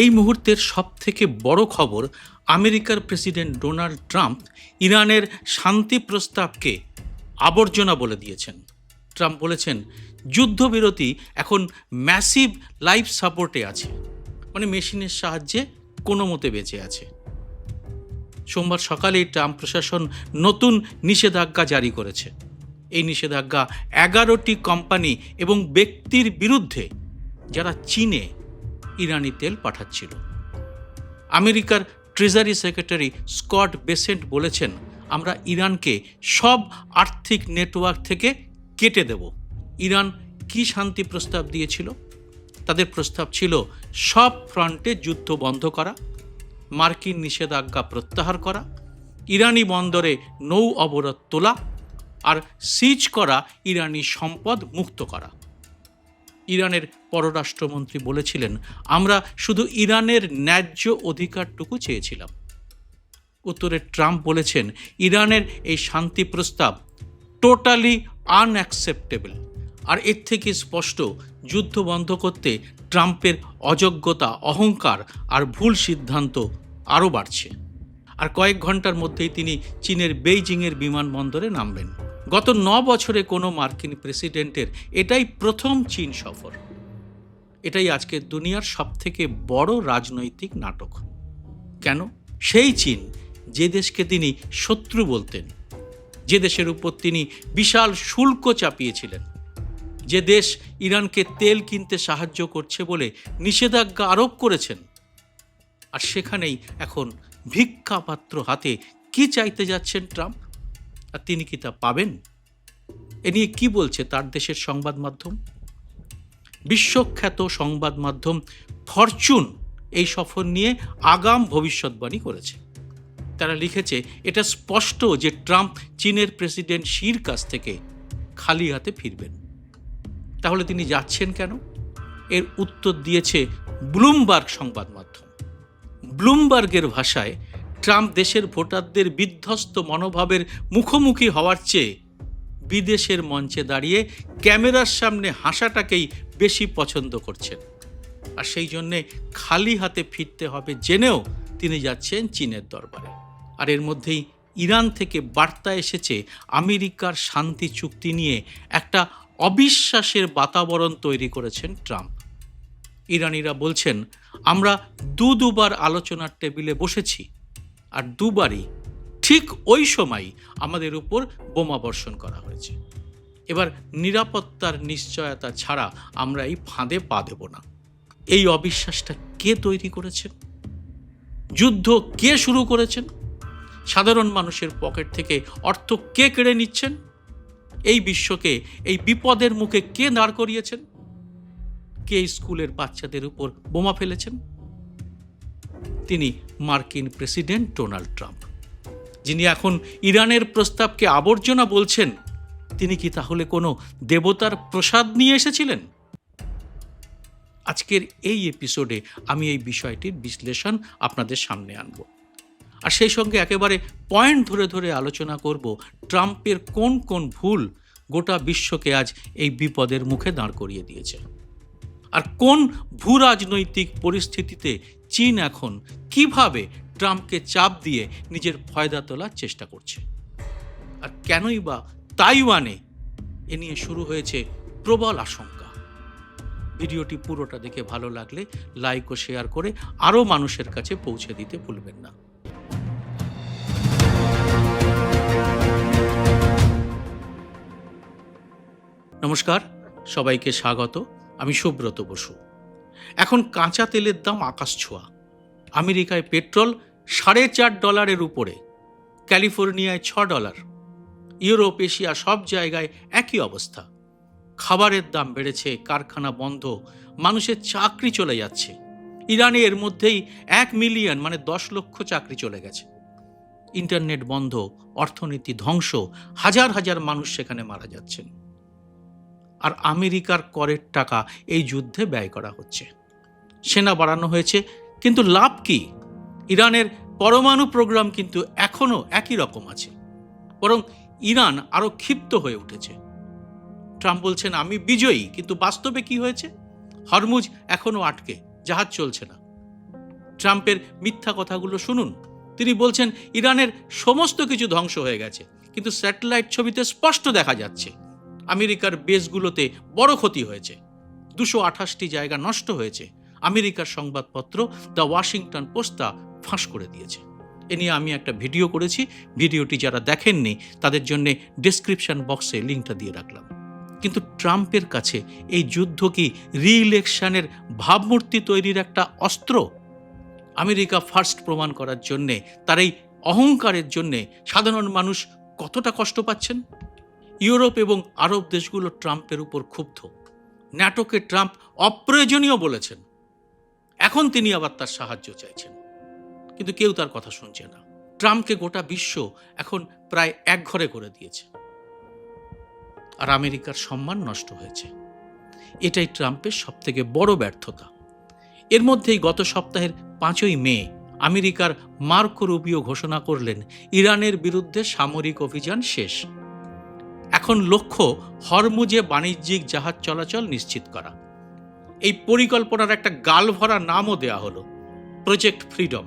এই মুহূর্তের সবথেকে বড় খবর, আমেরিকার প্রেসিডেন্ট ডোনাল্ড ট্রাম্প ইরানের শান্তি প্রস্তাবকে আবর্জনা বলে দিয়েছেন। ট্রাম্প বলেছেন যুদ্ধবিরতি এখন ম্যাসিভ লাইফ সাপোর্টে আছে, মানে মেশিনের সাহায্যে কোনো মতে বেঁচে আছে। সোমবার সকালেই ট্রাম্প প্রশাসন নতুন নিষেধাজ্ঞা জারি করেছে। এই নিষেধাজ্ঞা 11টি কোম্পানি এবং ব্যক্তির বিরুদ্ধে যারা চীনে ইরানি তেল পাঠাচ্ছিল। আমেরিকার ট্রেজারি সেক্রেটারি স্কট বেসেন্ট বলেছেন, আমরা ইরানকে সব আর্থিক নেটওয়ার্ক থেকে কেটে দেব। ইরান কি শান্তি প্রস্তাব দিয়েছিল? তাদের প্রস্তাব ছিল সব ফ্রন্টে যুদ্ধ বন্ধ করা, মার্কিন নিষেধাজ্ঞা প্রত্যাহার করা, ইরানি বন্দরে নৌ অবরোধ তোলা আর সিজ করা ইরানি সম্পদ মুক্ত করা। ইরানের পররাষ্ট্রমন্ত্রী বলেছিলেন, আমরা শুধু ইরানের ন্যায্য অধিকারটুকু চেয়েছিলাম। উত্তরে ট্রাম্প বলেছেন, ইরানের এই শান্তি প্রস্তাব টোটালি আনঅ্যাকসেপ্টেবল। আর এর থেকে স্পষ্ট, যুদ্ধ বন্ধ করতে ট্রাম্পের অযোগ্যতা, অহংকার আর ভুল সিদ্ধান্ত আরও বাড়ছে। আর কয়েক ঘন্টার মধ্যেই তিনি চীনের বেইজিংয়ের বিমানবন্দরে নামবেন। গত 9 বছরে কোনো মার্কিন প্রেসিডেন্টের এটাই প্রথম চীন সফর। এটাই আজকের দুনিয়ার সবথেকে বড় রাজনৈতিক নাটক। কেন? সেই চীন যে দেশকে তিনি শত্রু বলতেন, যে দেশের উপর তিনি বিশাল শুল্ক চাপিয়েছিলেন, যে দেশ ইরানকে তেল কিনতে সাহায্য করছে বলে নিষেধাজ্ঞা আরোপ করেছেন। আর সেখানেই এখন ভিক্ষাপাত্র হাতে কি চাইতে যাচ্ছেন ট্রাম্প? আর তিনি কি তা পাবেন? এ নিয়ে কি বলছে তার দেশের সংবাদ মাধ্যম? বিশ্বখ্যাত সংবাদ মাধ্যম ফরচুন এই সফর নিয়ে আগাম ভবিষ্যৎবাণী করেছে। তারা লিখেছে, এটা স্পষ্ট যে ট্রাম্প চীনের প্রেসিডেন্ট শির কাছ থেকে খালি হাতে ফিরবেন। তাহলে তিনি যাচ্ছেন কেন? এর উত্তর দিয়েছে ব্লুমবার্গ সংবাদ মাধ্যম। ব্লুমবার্গের ভাষায়, ট্রাম্প দেশের ভোটারদের বিধ্বস্ত মনোভাবের মুখোমুখি হওয়ার চেয়ে বিদেশের মঞ্চে দাঁড়িয়ে ক্যামেরার সামনে হাসাটাকেই বেশি পছন্দ করছেন। আর সেই জন্যে খালি হাতে ফিরতে হবে জেনেও তিনি যাচ্ছেন চীনের দরবারে। আর এর মধ্যেই ইরান থেকে বার্তা এসেছে, আমেরিকার শান্তি চুক্তি নিয়ে একটা অবিশ্বাসের বাতাবরণ তৈরি করেছেন ট্রাম্প। ইরানিরা বলছেন, আমরা দুবার আলোচনার টেবিলে বসেছি, আর দুবারই ঠিক ওই সময় আমাদের উপর বোমা বর্ষণ করা হয়েছে। এবার নিরাপত্তার নিশ্চয়তা ছাড়া আমরা এই ফাঁদে পা দেব না। এই অবিশ্বাসটা কে তৈরি করেছেন? যুদ্ধ কে শুরু করেছেন? সাধারণ মানুষের পকেট থেকে অর্থ কে কেড়ে নিচ্ছেন? এই বিশ্বকে এই বিপদের মুখে কে দাঁড় করিয়েছেন? কে স্কুলের বাচ্চাদের উপর বোমা ফেলেছেন? তিনি মার্কিন প্রেসিডেন্ট ডোনাল্ড ট্রাম্প, যিনি এখন ইরানের প্রস্তাবকে আবর্জনা বলছেন। তিনি কি তাহলে কোনো দেবতার প্রসাদ নিয়ে এসেছিলেন? আজকের এই এপিসোডে আমি এই বিষয়টির বিশ্লেষণ আপনাদের সামনে আনব, আর সেই সঙ্গে একেবারে পয়েন্ট ধরে ধরে আলোচনা করব ট্রাম্পের কোন কোন ভুল গোটা বিশ্বকে আজ এই বিপদের মুখে দাঁড় করিয়ে দিয়েছে, আর কোন ভূ রাজনৈতিক পরিস্থিতিতে চীন এখন কিভাবে ট্রাম্পকে চাপ দিয়ে নিজের ফয়দা তোলার চেষ্টা করছে, আর কেনই বা তাইওয়ানে এ নিয়ে শুরু হয়েছে প্রবল আশঙ্কা। ভিডিওটি পুরোটা দেখে ভালো লাগলে লাইক ও শেয়ার করে আরও মানুষের কাছে পৌঁছে দিতে ভুলবেন না। নমস্কার, সবাইকে স্বাগত। আমি সুব্রত বসু। এখন কাঁচা তেলের দাম আকাশ ছোঁয়া। আমেরিকায় পেট্রোল $4.5 উপরে, ক্যালিফোর্নিয়ায় $6, ইউরোপ, এশিয়া সব জায়গায় একই অবস্থা। খাবারের দাম বেড়েছে, কারখানা বন্ধ, মানুষের চাকরি চলে যাচ্ছে। ইরানে এর মধ্যেই 1 মিলিয়ন মানে 10 লক্ষ চাকরি চলে গেছে। ইন্টারনেট বন্ধ, অর্থনীতি ধ্বংস, হাজার হাজার মানুষ সেখানে মারা যাচ্ছেন। আর আমেরিকার করের টাকা এই যুদ্ধে ব্যয় করা হচ্ছে। সেনা বাড়ানো হয়েছে, কিন্তু লাভ কি? ইরানের পরমাণু প্রোগ্রাম কিন্তু এখনও একই রকম আছে, বরং ইরান আরও ক্ষিপ্ত হয়ে উঠেছে। ট্রাম্প বলছেন, আমি বিজয়ী, কিন্তু বাস্তবে কি হয়েছে? হরমুজ এখনও আটকে, জাহাজ চলছে না। ট্রাম্পের মিথ্যা কথাগুলো শুনুন। তিনি বলছেন ইরানের সমস্ত কিছু ধ্বংস হয়ে গেছে, কিন্তু স্যাটেলাইট ছবিতে স্পষ্ট দেখা যাচ্ছে আমেরিকার বেসগুলোতে বড় ক্ষতি হয়েছে, 228টি জায়গা নষ্ট হয়েছে। আমেরিকার সংবাদপত্র দ্য ওয়াশিংটন পোস্ট তা ফাঁস করে দিয়েছে। এ নিয়ে আমি একটা ভিডিও করেছি, ভিডিওটি যারা দেখেননি তাদের জন্য ডেসক্রিপশন বক্সে লিঙ্কটা দিয়ে রাখলাম। কিন্তু ট্রাম্পের কাছে এই যুদ্ধ কি রি-ইলেকশনের ভাবমূর্তি তৈরির একটা অস্ত্র? আমেরিকা ফার্স্ট প্রমাণ করার জন্যে, তার এই অহংকারের জন্যে সাধারণ মানুষ কতটা কষ্ট পাচ্ছেন? ইউরোপ এবং আরব দেশগুলো ট্রাম্পের উপর ক্ষুব্ধ। ন্যাটোকে ট্রাম্প অপ্রয়োজনীয় বলেছেন, এখন তিনি আবার তার সাহায্য চাইছেন, কিন্তু কেউ তার কথা শুনছে না। ট্রাম্পকে গোটা বিশ্ব এখন প্রায় একঘরে করে দিয়েছে, আর আমেরিকার সম্মান নষ্ট হয়েছে। এটাই ট্রাম্পের সবথেকে বড় ব্যর্থতা। এর মধ্যেই গত সপ্তাহের 5ই মে আমেরিকার মার্কো রুবিও ঘোষণা করলেন ইরানের বিরুদ্ধে সামরিক অভিযান শেষ। এখন লক্ষ্য হরমুজে বাণিজ্যিক জাহাজ চলাচল নিশ্চিত করা। এই পরিকল্পনার একটা গালভরা নামও দেয়া হলো, প্রজেক্ট ফ্রিডম।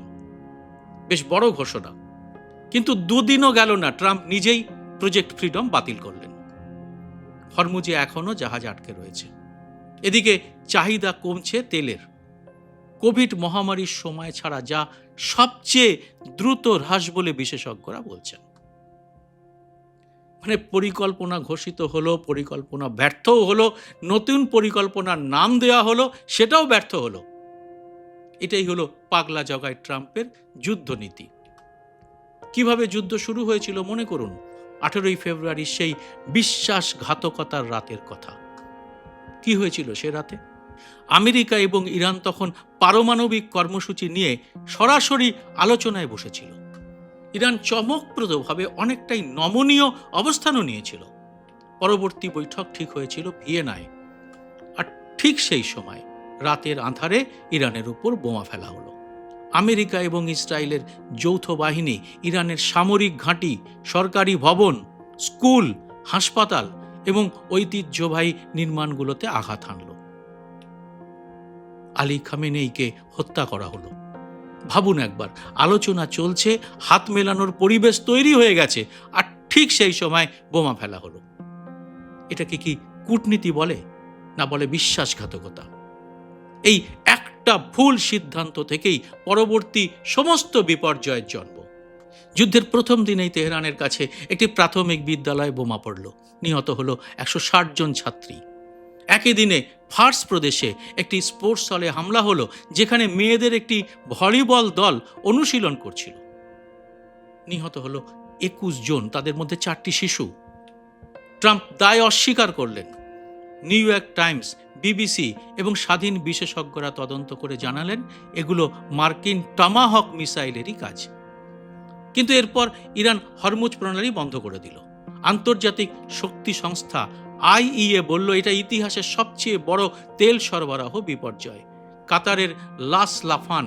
বেশ বড় ঘোষণা, কিন্তু দুদিনও গেল না ট্রাম্প নিজেই প্রজেক্ট ফ্রিডম বাতিল করলেন। হরমুজে এখনো জাহাজ আটকে রয়েছে। এদিকে চাহিদা কমছে তেলের। কোভিড মহামারীর সময় ছাড়া যা সবচেয়ে দ্রুত হ্রাস বলে বিশেষজ্ঞরা বলছেন। মানে পরিকল্পনা ঘোষিত হলো, পরিকল্পনা ব্যর্থও হলো, নতুন পরিকল্পনার নাম দেওয়া হলো, সেটাও ব্যর্থ হলো। এটাই হলো পাগলা জগায় ট্রাম্পের যুদ্ধনীতি। কিভাবে যুদ্ধ শুরু হয়েছিল মনে করুন, 18ই ফেব্রুয়ারি সেই বিশ্বাসঘাতকতার রাতের কথা। কি হয়েছিল সে রাতে? আমেরিকা এবং ইরান তখন পারমাণবিক কর্মসূচি নিয়ে সরাসরি আলোচনায় বসেছিল। ইরান চমকপ্রদভাবে অনেকটাই নমনীয় অবস্থানও নিয়েছিল। পরবর্তী বৈঠক ঠিক হয়েছিল ভিয়েনায়, আর ঠিক সেই সময় রাতের আঁধারে ইরানের উপর বোমা ফেলা হলো। আমেরিকা এবং ইসরায়েলের যৌথ বাহিনী ইরানের সামরিক ঘাঁটি, সরকারি ভবন, স্কুল, হাসপাতাল এবং ঐতিহ্যবাহী নির্মাণগুলোতে আঘাত হানল। আলী খামেনেইকে হত্যা করা হলো। ভাবুন একবার, আলোচনা চলছে, হাত মেলানোর পরিবেশ তৈরি হয়ে গেছে, আর ঠিক সেই সময় বোমা ফেলা হলো। এটাকে কি কূটনীতি বলে, না বলে বিশ্বাসঘাতকতা? এই একটা ভুল সিদ্ধান্ত থেকেই পরবর্তী সমস্ত বিপর্যয়ের জন্ম। যুদ্ধের প্রথম দিনেই তেহরানের কাছে একটি প্রাথমিক বিদ্যালয়ে বোমা পড়ল, নিহত হলো 160 জন ছাত্রী। একই দিনে ফার্স প্রদেশে একটি স্পোর্টস হলে হামলা হলো, যেখানে মেয়েদের একটি ভলিবল দল অনুশীলন করছিল। নিহত হলো 21 জন, তাদের মধ্যে 4টি শিশু। ট্রাম্প দায় অস্বীকার করলেন। নিউ ইয়র্ক টাইমস, বিবিসি এবং স্বাধীন বিশেষজ্ঞরা তদন্ত করে জানালেন এগুলো মার্কিন টমাহক মিসাইলেরই কাজ। কিন্তু এরপর ইরান হরমুজ প্রণালী বন্ধ করে দিল। আন্তর্জাতিক শক্তি সংস্থা আইইএ বলল এটা ইতিহাসের সবচেয়ে বড় তেল সরবরাহ বিপর্যয়। কাতারের লাস লাফান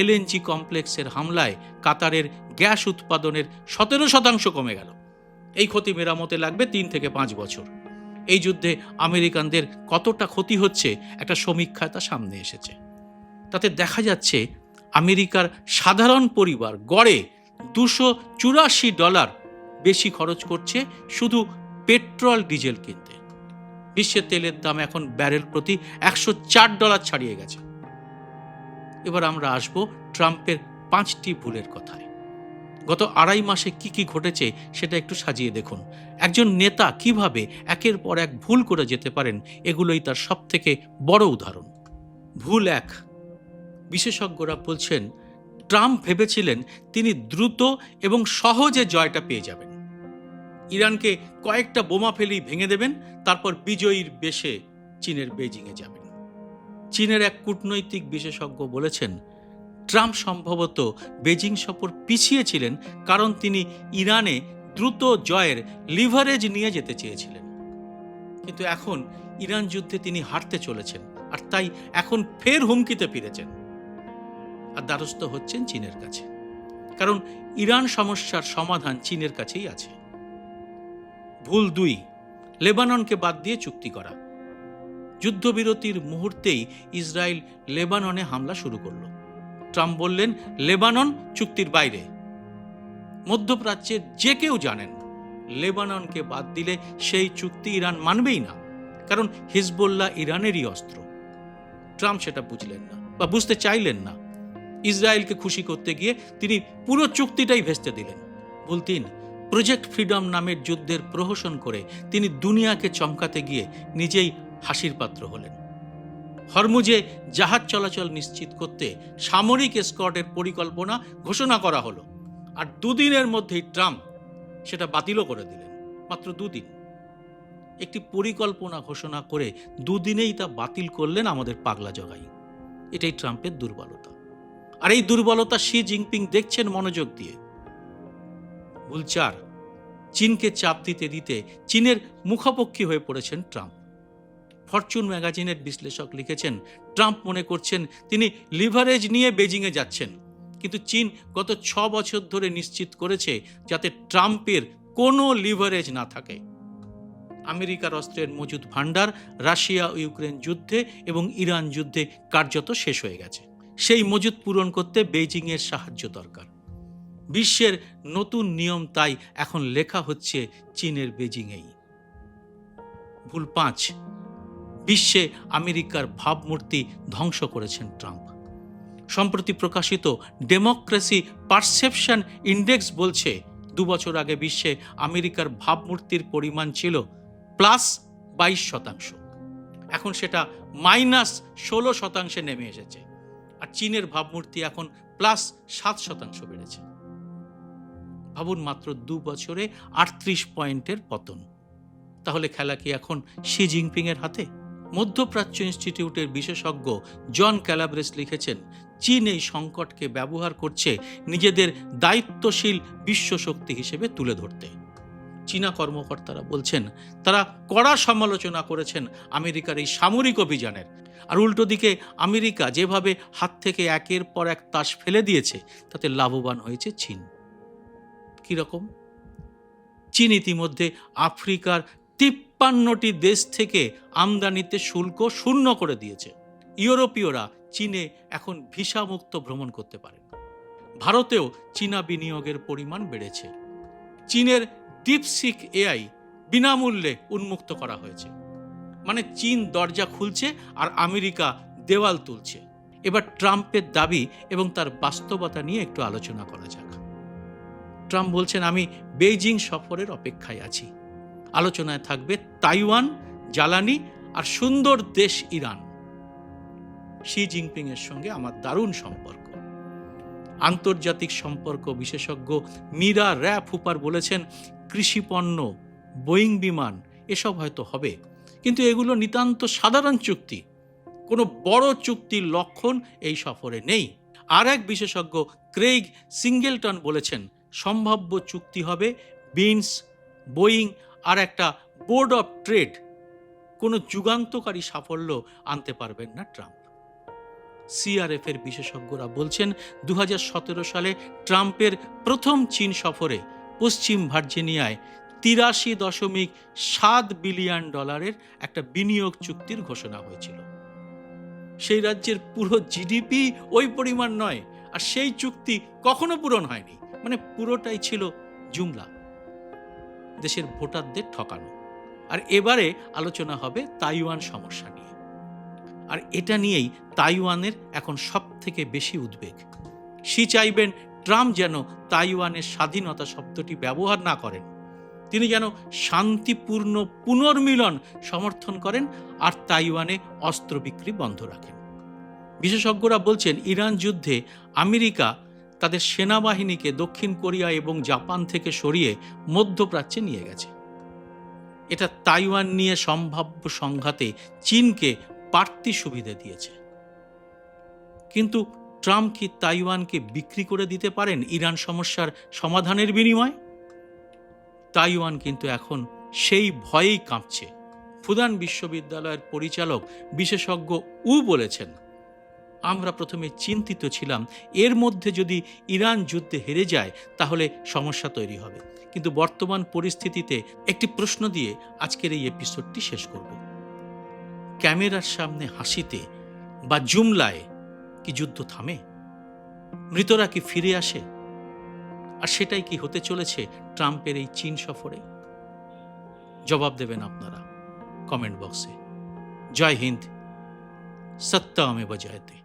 এলএনজি কমপ্লেক্সের হামলায় কাতারের গ্যাস উৎপাদনের 17% কমে গেল। এই ক্ষতি মেরামতে লাগবে 3 থেকে 5 বছর। এই যুদ্ধে আমেরিকানদের কতটা ক্ষতি হচ্ছে একটা সমীক্ষায় তা সামনে এসেছে। তাতে দেখা যাচ্ছে আমেরিকার সাধারণ পরিবার গড়ে $284 বেশি খরচ করছে শুধু পেট্রোল ডিজেল কিনতে। বিশ্বের তেলের দাম এখন ব্যারেল প্রতি $104 ছাড়িয়ে গেছে। এবার আমরা আসবো ট্রাম্পের 5টি ভুলের কথায়। গত 2.5 মাসে কি ঘটেছে সেটা একটু সাজিয়ে দেখুন। একজন নেতা কিভাবে একের পর এক ভুল করে যেতে পারেন, এগুলোই তার সবথেকে বড় উদাহরণ। ভুল 1, বিশেষজ্ঞরা বলছেন ট্রাম্প ভেবেছিলেন তিনি দ্রুত এবং সহজে জয়টা পেয়ে যাবেন। ইরানকে কয়েকটা বোমা ফেলেই ভেঙে দেবেন, তারপর বিজয়ীর বেশে চীনের বেজিংয়ে যাবেন। চীনের এক কূটনৈতিক বিশেষজ্ঞ বলেছেন ট্রাম্প সম্ভবত বেজিং সফর পিছিয়েছিলেন কারণ তিনি ইরানে দ্রুত জয়ের লিভারেজ নিয়ে যেতে চেয়েছিলেন। কিন্তু এখন ইরান যুদ্ধে তিনি হারতে চলেছেন, আর তাই এখন ফের হুমকিতে ফিরেছেন, আর দ্বারস্থ হচ্ছেন চীনের কাছে। কারণ ইরান সমস্যার সমাধান চীনের কাছেই আছে। ভুল 2, লেবাননকে বাদ দিয়ে চুক্তি করা। যুদ্ধবিরতির মুহূর্তেই ইসরায়েল লেবাননে হামলা শুরু করলো। ট্রাম্প বললেন লেবানন চুক্তির বাইরে। মধ্যপ্রাচ্যের যে কেউ জানেন লেবাননকে বাদ দিলে সেই চুক্তি ইরান মানবেই না, কারণ হিজবুল্লাহ ইরানেরই অস্ত্র। ট্রাম্প সেটা বুঝলেন না বা বুঝতে চাইলেন না। ইসরায়েলকে খুশি করতে গিয়ে তিনি পুরো চুক্তিটাই ভেস্তে দিলেন। বলতেন প্রজেক্ট ফ্রিডম নামের যুদ্ধের প্রহসন করে তিনি দুনিয়াকে চমকাতে গিয়ে নিজেই হাসির পাত্র হলেন। হরমুজে জাহাজ চলাচল নিশ্চিত করতে সামরিক এসকর্টের পরিকল্পনা ঘোষণা করা হলো, আর দুদিনের মধ্যেই ট্রাম্প সেটা বাতিলও করে দিলেন। মাত্র দুদিন। একটি পরিকল্পনা ঘোষণা করে দুদিনেই তা বাতিল করলেন আমাদের পাগলা জগাই। এটাই ট্রাম্পের দুর্বলতা। আর এই দুর্বলতা শি জিনপিং দেখছেন মনোযোগ দিয়ে। ভুল 4, চীনকে চাপ দিতে দিতে চীনের মুখাপেক্ষী হয়ে পড়েছেন ট্রাম্প। ফরচুন ম্যাগাজিনের বিশ্লেষক লিখেছেন, ট্রাম্প মনে করছেন তিনি লিভারেজ নিয়ে বেজিংয়ে যাচ্ছেন, কিন্তু চীন গত 6 বছর ধরে নিশ্চিত করেছে যাতে ট্রাম্পের কোনো লিভারেজ না থাকে। আমেরিকার অস্ত্রের মজুদ ভান্ডার রাশিয়া ও ইউক্রেন যুদ্ধে এবং ইরান যুদ্ধে কার্যত শেষ হয়ে গেছে। সেই মজুদ পূরণ করতে বেইজিংয়ের সাহায্য দরকার। বিশ্বের নতুন নিয়ম তাই এখন লেখা হচ্ছে চীনের বেজিংয়েই। ভুল 5, বিশ্বে আমেরিকার ভাবমূর্তি ধ্বংস করেছেন ট্রাম্প। সম্প্রতি প্রকাশিত ডেমোক্রেসি পারসেপশন ইন্ডেক্স বলছে 2 বছর আগে বিশ্বে আমেরিকার ভাবমূর্তির পরিমাণ ছিল +22%। এখন সেটা -16% নেমে এসেছে। আর চীনের ভাবমূর্তি এখন +7% বেড়েছে। ভাবুন, মাত্র 2 বছরে 38 পয়েন্টের পতন। তাহলে খেলা কি এখন শি জিনপিং এর হাতে? মধ্যপ্রাচ্য ইনস্টিটিউটের বিশেষজ্ঞ জন ক্যালাব্রেস লিখেছেন, চীন এই সংকটকে ব্যবহার করছে নিজেদের দায়িত্বশীল বিশ্বশক্তি হিসেবে তুলে ধরতে। চীনা কর্মকর্তারা বলছেন তারা কড়া সমালোচনা করেছেন আমেরিকার এই সামরিক অভিযানের, আর উল্টো দিকে আমেরিকা যেভাবে হাত থেকে একের পর এক তাস ফেলে দিয়েছে তাতে লাভবান হয়েছে চীন। কিরকম? চীন ইতিমধ্যে আফ্রিকার 53টি দেশ থেকে আমদানিতে শুল্ক শূন্য করে দিয়েছে। ইউরোপীয়রা চীনে এখন ভিসামুক্ত ভ্রমণ করতে পারে। ভারতেও চীনা বিনিয়োগের পরিমাণ বেড়েছে। চীনের ডিপসিক এআই বিনামূল্যে উন্মুক্ত করা হয়েছে। মানে চীন দরজা খুলছে আর আমেরিকা দেওয়াল তুলছে। এবার ট্রাম্পের দাবি এবং তার বাস্তবতা নিয়ে একটু আলোচনা করা যাক। ট্রাম্প বলছেন, আমি বেইজিং সফরের অপেক্ষায় আছি। আলোচনায় থাকবে তাইওয়ান, জ্বালানি আর সুন্দর দেশ ইরান। শি জিনপিং এর সঙ্গে আমার দারুণ সম্পর্ক। আন্তর্জাতিক সম্পর্ক বিশেষজ্ঞ মীরা র্যাপ হুপার বলেছেন, কৃষিপণ্য, বোয়িং বিমান এসব হয়তো হবে, কিন্তু এগুলো নিতান্ত সাধারণ চুক্তি। কোনো বড় চুক্তির লক্ষণ এই সফরে নেই। আর এক বিশেষজ্ঞ ক্রেইগ সিঙ্গেলটন বলেছেন, সম্ভাব্য চুক্তি হবে বিনস, বোয়িং আর একটা বোর্ড অফ ট্রেড। কোনো যুগান্তকারী সাফল্য আনতে পারবেন না ট্রাম্প। সিআরএফ এর বিশেষজ্ঞরা বলছেন 2017 সালে ট্রাম্পের প্রথম চীন সফরে পশ্চিম ভার্জিনিয়ায় $83.7 বিলিয়ন একটা বিনিয়োগ চুক্তির ঘোষণা হয়েছিল। সেই রাজ্যের পুরো জিডিপি ওই পরিমাণ নয়, আর সেই চুক্তি কখনো পূরণ হয়নি। মানে পুরোটাই ছিল জুমলা, দেশের ভোটারদের ঠকানো। আর এবারে আলোচনা হবে তাইওয়ান সমস্যা নিয়ে। আর এটা নিয়েই তাইওয়ানের এখন সব থেকে বেশি উদ্বেগ। শি চাইবেন ট্রাম্প যেন তাইওয়ানের স্বাধীনতা শব্দটি ব্যবহার না করেন। তিনি যেন শান্তিপূর্ণ পুনর্মিলন সমর্থন করেন আর তাইওয়ানে অস্ত্র বিক্রি বন্ধ রাখেন। বিশেষজ্ঞরা বলছেন, ইরান যুদ্ধে আমেরিকা তাদের সেনাবাহিনীকে দক্ষিণ কোরিয়া এবং জাপান থেকে সরিয়ে মধ্যপ্রাচ্যে নিয়ে গেছে। এটা তাইওয়ান নিয়ে সম্ভাব্য সংঘাতে চীনকে বাড়তি সুবিধা দিয়েছে। কিন্তু ট্রাম্প কি তাইওয়ানকে বিক্রি করে দিতে পারেন ইরান সমস্যার সমাধানের বিনিময়ে? তাইওয়ান কিন্তু এখন সেই ভয়েই কাঁপছে। ফুদান বিশ্ববিদ্যালয়ের পরিচালক বিশেষজ্ঞ বলেছেন, আমরা প্রথমে চিন্তিত ছিলাম এর মধ্যে যদি ইরান যুদ্ধে হেরে যায় তাহলে সমস্যা তৈরি হবে, কিন্তু বর্তমান পরিস্থিতিতে একটি প্রশ্ন দিয়ে আজকের এই এপিসোডটি শেষ করব। ক্যামেরার সামনে হাসিতে বা জুমলায় কি যুদ্ধ থামে? মৃতরা কি ফিরে আসে? আর সেটাই কি হতে চলেছে ট্রাম্পের এই চীন সফরে? জবাব দেবেন আপনারা কমেন্ট বক্সে। জয় হিন্দ, সত্যমেব জয়তে।